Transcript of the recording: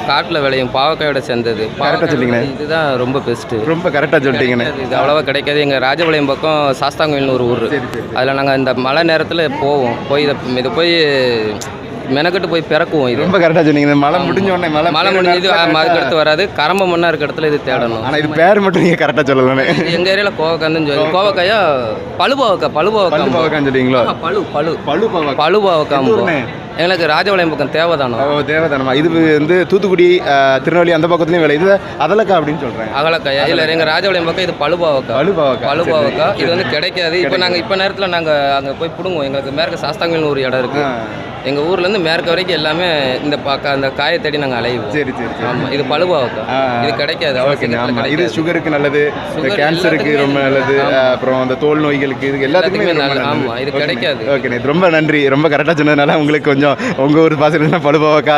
காட்டில் விளையும் பாவக்காயோட சேர்ந்தது. கரெக்டாக சொல்லிங்கண்ணே. இதுதான் ரொம்ப பெஸ்ட்டு. ரொம்ப கரெக்டாக சொல்லிட்டீங்கண்ணே. இது அவ்வளோவா கிடைக்காது. எங்கள் ராஜபாளையம் பக்கம் சாஸ்தாங்கோயில்னு ஒரு ஊர். அதில் நாங்கள் இந்த மழை நேரத்தில் போய் இதை போய் மெனக்கட்டு போய் பிறக்குவோம். இது ரொம்ப கரெக்டாக சொன்னீங்க. மழை முடிஞ்ச உடனே மழை முடிஞ்சது அதுக்கடுத்து வராது. கரம்ப மண்ணாக இருக்க இடத்துல இது தேடணும். ஆனால் இது பேர் மட்டும் நீங்கள் கரெக்டாக சொல்லலாமே. எங்கள் ஏரியாவில் கோவக்கான்னு சொல்லி கோவக்காயா பழுபாவக்கான்னு சொல்லிங்களோ? பழுபாவக்கா எங்களுக்கு ராஜபாளையம் பக்கம் தேவதானம். தேவதானமா? இது வந்து தூத்துக்குடி திருநெல்வேலி அந்த பக்கத்துலையும் விளையுது. அதலக்கா அப்படின்னு சொல்கிறேன். அகலக்காயா இல்லை எங்கள் ராஜபாளையம் பக்கம் இது பழுபாவக்கா. இது வந்து கிடைக்காது. இப்போ நேரத்தில் நாங்கள் அங்கே போய் பிடுங்குவோம். எங்களுக்கு மேற்கு சாஸ்தாங்கல்னு ஒரு இடம் இருக்குது. எங்கள் ஊர்லேருந்து மேற்கு வரைக்கும் எல்லாமே அந்த காயை தேடி நாங்கள் அலைவோம். சரி. ஆமாம், இது பழுபாவக்கா. இது கிடைக்காது. இது சுகருக்கு நல்லது, கேன்சருக்கு ரொம்ப நல்லது, அப்புறம் அந்த தோல் நோய்களுக்கு இது எல்லாத்துக்குமே நல்லது. ஆமாம், இது கிடைக்காது. ஓகே, ரொம்ப நன்றி. ரொம்ப கரெக்டாக சொன்னதுனால உங்களுக்கு கொஞ்சம் உங்கள் ஊர் பாசையில் பழுபாவக்கா